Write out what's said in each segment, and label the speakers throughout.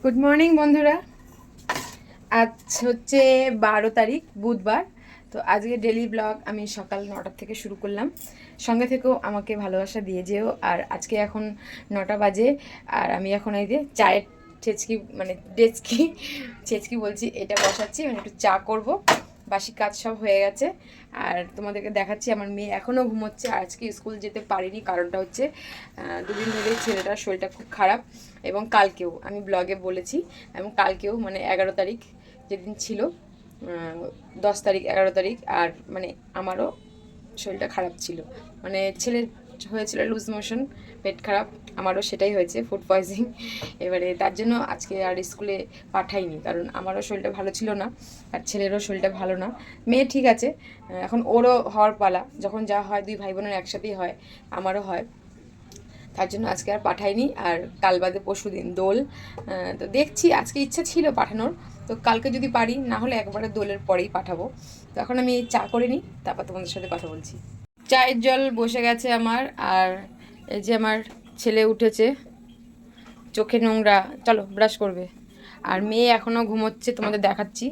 Speaker 1: Good morning বন্ধুরা। আজ হচ্ছে 12 তারিখ বুধবার। তো আজকে ডেলি ব্লগ আমি সকাল 9টা থেকে শুরু করলাম। সঙ্গে থেকেও আমাকে ভালোবাসা দিয়ে যেও। আর আজকে এখন 9টা বাজে। আর আমি এখন এই যে চায়ের ছেচকি মানে ডেচকি ছেচকি বলছি, এটা বসাচ্ছি, মানে একটু চা করব। বাসি কাজ সব হয়ে গেছে। আর তোমাদেরকে দেখাচ্ছি আমার মেয়ে এখনও ঘুমোচ্ছে। আর আজকে স্কুল যেতে পারিনি, কারণটা হচ্ছে দুদিন ধরেই ছেলেটার শরীরটা খুব খারাপ। এবং কালকেও আমি ব্লগে বলেছি, এবং কালকেও মানে 11 তারিখ যেদিন ছিল, 10 তারিখ 11 তারিখ, আর মানে আমারও শরীরটা খারাপ ছিল। মানে ছেলের হয়েছিল লুজ মোশন, পেট খারাপ, আমারও সেটাই হয়েছে, ফুড পয়জিং। এবারে তার জন্য আজকে আর স্কুলে পাঠাইনি, কারণ আমারও শরীরটা ভালো ছিল না, আর ছেলেরও শরীরটা ভালো না। মেয়ে ঠিক আছে, এখন ওরও হওয়ার পালা, যখন যা হয় দুই ভাই বোনের একসাথেই হয়, আমারও হয়। তার জন্য আজকে আর পাঠাইনি। আর কাল বাদে পরশু দিন দোল, তো দেখছি, আজকে ইচ্ছা ছিল পাঠানোর, তো কালকে যদি পারি, না হলে একবারে দোলের পরেই পাঠাবো। তো এখন আমি চা করে নিই, তারপর তোমাদের সাথে কথা বলছি। চায়ের জল বসে গেছে আমার। আর এই যে আমার ছেলে উঠেছে, চোখে নোংরা, চলো ব্রাশ করবে। আর মেয়ে এখনও ঘুমোচ্ছে, তোমাদের দেখাচ্ছি।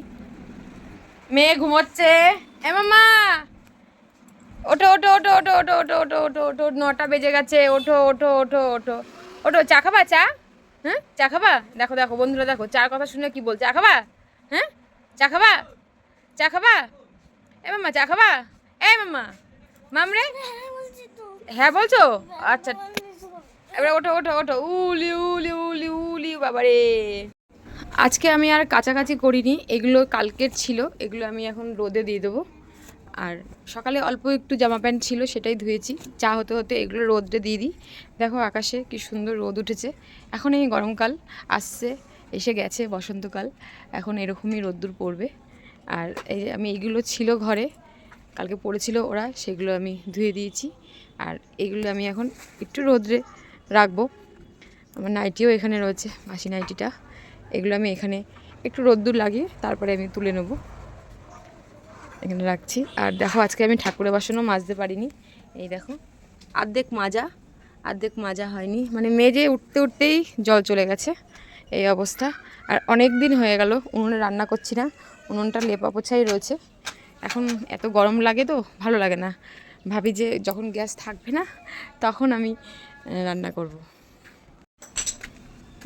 Speaker 1: মেয়ে ঘুমোচ্ছে। এ মামা, ওঠো ওঠো ওঠো ওঠো ওঠো ওঠো ওঠো ওঠো ওঠো, 9টা বেজে গেছে, ওঠো ওঠো ওঠো ওঠো ওঠো। চা খাবা? চা? হ্যাঁ, চা খাবা? দেখো দেখো বন্ধুরা, দেখো চার কথা শুনে কি বল, চা খাবা? হ্যাঁ, চা খাবা? চা খাবা? এ মাম্মা চা খাবা? এ মাম্মা, মামরে, হ্যাঁ বলছো? আচ্ছা, এবার ওঠো ওঠো ওঠো। উলি উলি উলি উলি বাবারে। আজকে আমি আর কাছাকাছি করিনি, এগুলো কালকের ছিল, এগুলো আমি এখন রোদে দিয়ে দেবো। আর সকালে অল্প একটু জামা প্যান্ট ছিল, সেটাই ধুয়েছি। চা হতে হতে এগুলো রোদে দিয়ে দিই। দেখো আকাশে কি সুন্দর রোদ উঠেছে। এখন এই গরমকাল আসছে, এসে গেছে বসন্তকাল, এখন এরকমই রোদ্দুর পড়বে। আর এই আমি এইগুলো ছিল ঘরে, কালকে পড়েছিল ওরা, সেগুলো আমি ধুয়ে দিয়েছি। আর এগুলো আমি এখন একটু রোদ্রে রাখবো। আমার নাইটিও এখানে রয়েছে, বাসি নাইটিটা, এগুলো আমি এখানে একটু রোদ্দুর লাগিয়ে তারপরে আমি তুলে নেবো, এখানে রাখছি। আর দেখো আজকে আমি ঠাকুরের বাসনও মাজতে পারিনি। এই দেখো অর্ধেক মাজা, অর্ধেক মাজা হয়নি, মানে মেজে উঠতে উঠতেই জল চলে গেছে, এই অবস্থা। আর অনেক দিন হয়ে গেল উনুনে রান্না করছি না, উনুনটা লেপা পোছাই রয়েছে। এখন এত গরম লাগে তো ভালো লাগে না, ভাবি যে যখন গ্যাস থাকবে না তখন আমি রান্না করব।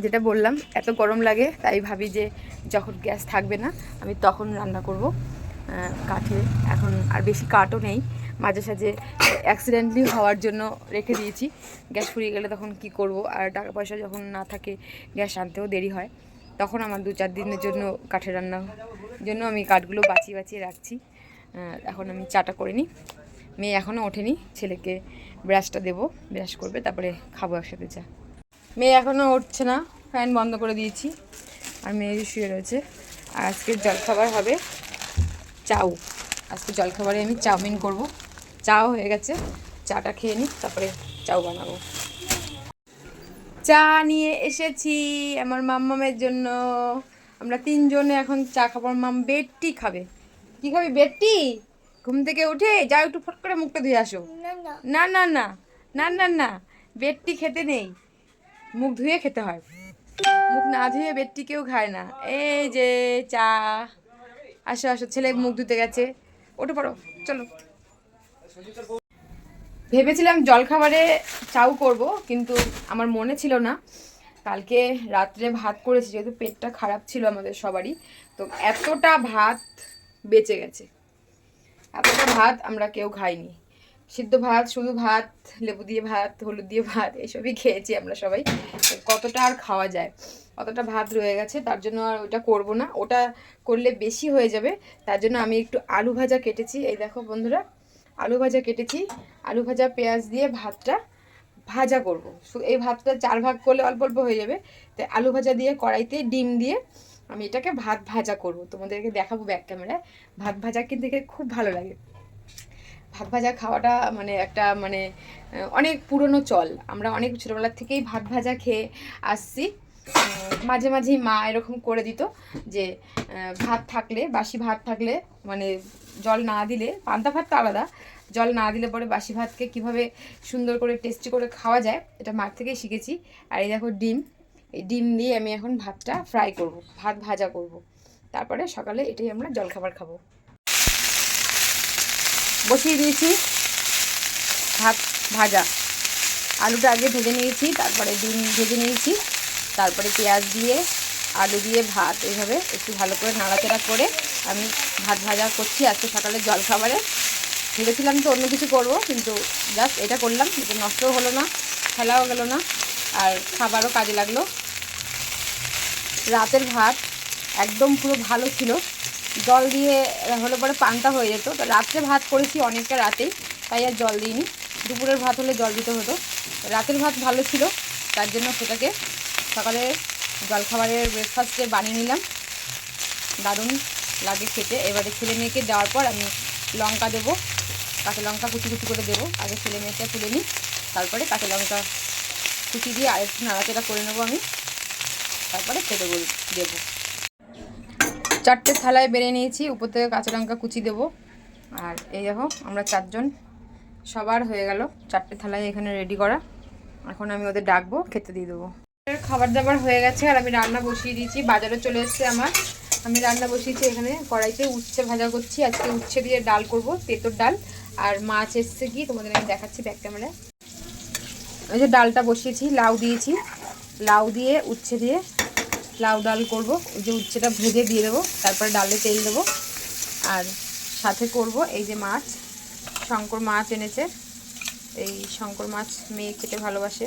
Speaker 1: যেটা বললাম, এত গরম লাগে, তাই ভাবি যে যখন গ্যাস থাকবে না আমি তখন রান্না করব কাঠে। এখন আর বেশি কাঠও নেই, মাঝে সাঝে অ্যাক্সিডেন্টলি হওয়ার জন্য রেখে দিয়েছি। গ্যাস ফুরিয়ে গেলে তখন কি করব, আর টাকা পয়সা যখন না থাকে, গ্যাস আনতেও দেরি হয়, তখন আমার 2-4 দিনের জন্য কাঠে রান্নার জন্য আমি কাঠগুলো বাঁচিয়ে বাঁচিয়ে রাখছি। এখন আমি চাটা করে নিই, মেয়ে এখনও ওঠেনি, ছেলেকে ব্রাশটা দেবো, ব্রাশ করবে, তারপরে খাবো একসাথে চা। মেয়ে এখনও উঠছে না, ফ্যান বন্ধ করে দিয়েছি, আর মেয়ে শুয়ে রয়েছে। আর আজকের জলখাবার হবে চাউ। আজকে জলখাবারে আমি চাউমিন করব। চাও হয়ে গেছে, চাটা খেয়ে নিই, তারপরে চাউ বানাবো। চা নিয়ে এসেছি আমার মাম্মামের জন্য। আমরা 3জনে এখন চা খাবো। মাম বেডটি খাবে। কি খাবি বেডটি? ঘুম থেকে উঠে যাও, একটু ফট করে মুখটা ধুয়ে আসো। না না না না না না, বেডটি খেতে নেই, মুখ ধুয়ে খেতে হয়, মুখ না ধুয়ে বেডটি কেউ খায় না। এই যে চা, আসো আসো, ছেলে মুখ ধুতে গেছে, ওঠো পড়ো, চলো। ভেবেছিলাম জলখাবারে চাউ করব, কিন্তু আমার মনে ছিল না। কালকে রাত্রে ভাত করেছি, যেহেতু পেটটা খারাপ ছিল আমাদের সবারই, তো এতটা ভাত বেঁচে গেছে। এতটা ভাত আমরা কেউ খাইনি, সিদ্ধ ভাত, শুধু ভাত, লেবু দিয়ে ভাত, হলুদ দিয়ে ভাত, এসবই খেয়েছি আমরা সবাই। কতটা আর খাওয়া যায়, অতটা ভাত রয়ে গেছে, তার জন্য আর ওটা করব না, ওটা করলে বেশি হয়ে যাবে। তার জন্য আমি একটু আলু ভাজা কেটেছি, এই দেখো বন্ধুরা, আলু ভাজা কেটেছি, আলু ভাজা পেঁয়াজ দিয়ে ভাতটা ভাজা করব। এই ভাতটা 4 ভাগ করলে অল্প অল্প হয়ে যাবে, তাই আলু ভাজা দিয়ে কড়াইতে ডিম দিয়ে আমি এটাকে ভাত ভাজা করব, তোমাদেরকে দেখাবো ব্যাক ক্যামেরায়। ভাত ভাজা কিন্তু দেখে খুব ভালো লাগে। ভাত ভাজা খাওয়াটা মানে একটা মানে অনেক পুরনো চল, আমরা অনেক ছোটোবেলার থেকেই ভাত ভাজা খেয়ে আসছি। মাঝে মাঝেই মা এরকম করে দিত যে ভাত থাকলে, বাসি ভাত থাকলে, মানে জল না দিলে, পান্তা ভাত তো আলাদা, জল না দিলে পরে বাসি ভাতকে কিভাবে সুন্দর করে টেস্টি করে খাওয়া যায়, এটা মার থেকেই শিখেছি। আর এই দেখো ডিম, এই ডিম দিয়ে আমি এখন ভাতটা ফ্রাই করব, ভাত ভাজা করব। তারপরে সকালে এটাই আমরা জলখাবার খাবো। বসিয়ে দিয়েছি ভাত ভাজা, আলুটা আগে ভেজে নিয়েছি, তারপরে ডিম ভেজে নিয়েছি, তারপরে পেঁয়াজ দিয়ে আলু দিয়ে ভাত এইভাবে একটু ভালো করে নাড়াচাড়া করে আমি ভাত ভাজা করছি আজকে সকালে জলখাবারে। ভেবেছিলাম তো অন্য কিছু করব, কিন্তু জাস্ট এটা করলাম, এটা নষ্টও হলো না, ফেলাও গেল না, আর খাবারও কাজে লাগলো। রাতের ভাত একদম পুরো ভালো ছিল, জল দিয়ে হলে পরে পান্তা হয়ে যেত। তো রাত্রে ভাত করেছি অনেকটা রাতেই, তাই আর জল দিইনি। দুপুরের ভাত হলে জল দিতে হতো। রাতের ভাত ভালো ছিল, তার জন্য সেটাকে সকালে জলখাবারের ব্রেকফাস্টে বানিয়ে নিলাম। দারুণ লাগে খেতে। এবারে ছেলে মেয়েকে দেওয়ার পর আমি লঙ্কা দেবো, কাঁচা লঙ্কা কুচি কুচি করে দেবো। আগে ছেলে মেয়েটা তুলে নিই, তারপরে কাঁচা লঙ্কা কুচি দিয়ে আর একটু নাড়াচাড়া করে নেবো আমি, তারপরে খেতে দেবো। 4টে থালায় বেড়ে নিয়েছি, উপর থেকে কাঁচা লঙ্কা কুচি দেবো। আর এই দেখো আমরা 4 জন, সবার হয়ে গেল 4টে থালায় এখানে রেডি করা। এখন আমি ওদের ডাকবো, খেতে দিয়ে দেবো। খাবার দাবার হয়ে গেছে আর আমি রান্না বসিয়ে দিয়েছি। বাজারে চলে এসছে আমার, আমি রান্না বসিয়েছি এখানে কড়াইতে। উচ্ছে ভাজা করছি, আজকে উচ্ছে দিয়ে ডাল করব, তেঁতোর ডাল। আর মাছ এসছে কি তোমাদের আমি দেখাচ্ছি ব্যাক ক্যামেরায়। ওই যে ডালটা বসিয়েছি, লাউ দিয়েছি, লাউ দিয়ে উচ্ছে দিয়ে লাউ ডাল করব। ওই যে উচ্ছেটা ভেজে দিয়ে দেবো, তারপরে ডালে তেল দেবো। আর সাথে করব এই যে মাছ, শঙ্কর মাছ এনেছে। এই শঙ্কর মাছ মেয়ে খেতে ভালোবাসে,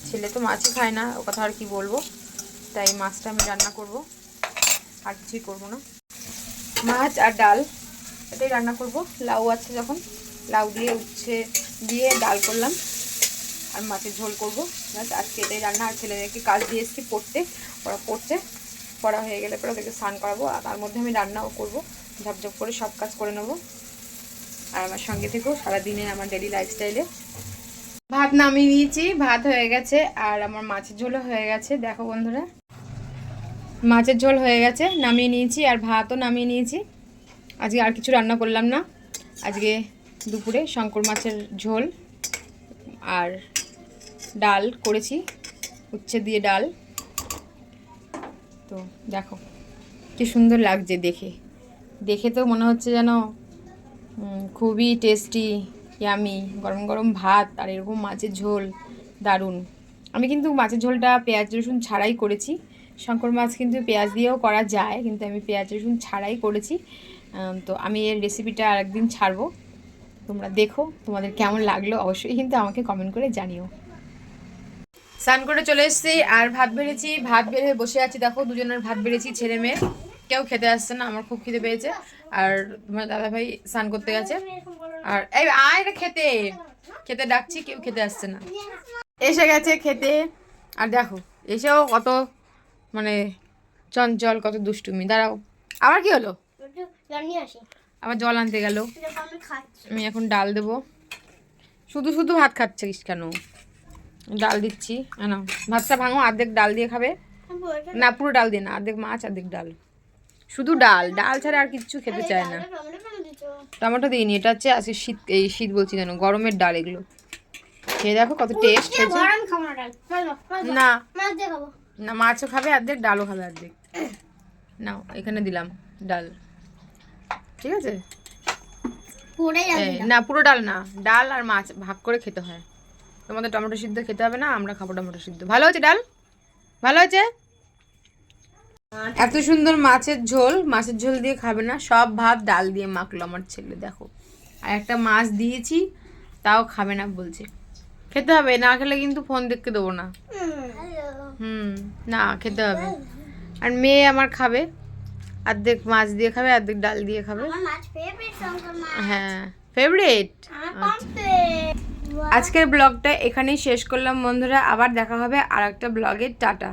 Speaker 1: ছেলে তো মাছই খায় না, ও কথা আর কি বলবো। তাই মাছটা আমি রান্না করব, আর কিছুই করবো না। মাছ আর ডাল এটাই রান্না করব। লাউ আছে যখন, লাউ দিয়ে উচ্ছে দিয়ে ডাল করলাম, আর মাছের ঝোল করবো। আজকে এটাই রান্না। আর ছেলে মেয়েকে কাজ দিয়ে এসেছি পড়তে, ওরা পড়ছে, পড়া হয়ে গেলে পরে ওদেরকে স্নান করাবো, আর তার মধ্যে আমি রান্নাও করবো, ঝপঝপ করে সব কাজ করে নেবো। আর আমার সঙ্গে থেকেও সারাদিনে আমার ডেলি লাইফস্টাইলে। ভাত নামিয়ে নিয়েছি, ভাত হয়ে গেছে, আর আমার মাছের ঝোলও হয়ে গেছে। দেখো বন্ধুরা, মাছের ঝোল হয়ে গেছে, নামিয়ে নিয়েছি, আর ভাতও নামিয়ে নিয়েছি। আজকে আর কিছু রান্না করলাম না। আজকে দুপুরে শঙ্কর মাছের ঝোল আর ডাল করেছি, উচ্ছে দিয়ে ডাল। তো দেখো কি সুন্দর লাগছে দেখে, দেখে তো মনে হচ্ছে যেন খুবই টেস্টি, ইয়ামি। গরম গরম ভাত আর এরকম মাছের ঝোল, দারুণ। আমি কিন্তু মাছের ঝোলটা পেঁয়াজ রসুন ছাড়াই করেছি। শঙ্কর মাছ কিন্তু পেঁয়াজ দিয়েও করা যায়, কিন্তু আমি পেঁয়াজ রসুন ছাড়াই করেছি। তো আমি এর রেসিপিটা আরেকদিন ছাড়বো, তোমরা দেখো তোমাদের কেমন লাগলো অবশ্যই কিন্তু আমাকে কমেন্ট করে জানিও। স্নান করে চলে এসেছি আর ভাত বেড়েছি, ভাত বেড়ে বসে আছি। দেখো দুজনের ভাত বেড়েছি, ছেলে মেয়ে কেউ খেতে আসছে না, আমার খুব খিদে পেয়েছে। আর তোমার দাদাভাই স্নান করতে গেছে। আর এই আয় রে খেতে, খেতে ডাকছি, কেউ খেতে আসছে না। এসে গেছে খেতে, আর দেখো এসেও কত মানে চঞ্চল, কত দুষ্টুমি। দাঁড়াও, আবার কি হলো? আবার জল আনতে গেল। আমি এখন ডাল দেবো। শুধু শুধু ভাত খাচ্ছিস কেন? ডাল দিচ্ছি, না ভাতটা ভাঙো, অর্ধেক ডাল দিয়ে খাবে। না পুরো ডাল দিয়ে না, অর্ধেক মাছ অর্ধেক ডাল, শুধু ডাল, ডাল ছাড়া আর কিছু খেতে চায় না। টমেটো দিইনি, এটা হচ্ছে আজকে শীত, এই শীত বলছি কেন, গরমের ডাল এগুলো। খেয়ে দেখো কত টেস্ট হয়েছে। না না, মাছও খাবে অর্ধেক, ডালও খাবে অর্ধেক। নাও এখানে দিলাম ডাল, ঠিক আছে? না পুরো ডাল না, ডাল আর মাছ ভাগ করে খেতে হয়। তোমাদের টমেটো সিদ্ধ খেতে হবে না, আমরা খাবো টমেটো সিদ্ধ। ভালো হয়েছে ডাল, ভালো হয়েছে। এত সুন্দর মাছের ঝোল, মাছের ঝোল দিয়ে খাবে না, সব ভাত ডাল দিয়ে মাখলো আমার ছেলে। দেখো, আর একটা মাছ দিয়েছি, তাও খাবে না বলছে। খেতে হবে, না খেলে কিন্তু ফোন দেখতে দেবো না। না খেতে হবে। আর মেয়ে আমার খাবে, অর্ধেক মাছ দিয়ে খাবে, অর্ধেক ডাল দিয়ে খাবে। হ্যাঁ ফেভারিট। আজকের ব্লগটা এখানেই শেষ করলাম বন্ধুরা, আবার দেখা হবে আর একটা ব্লগে। টাটা।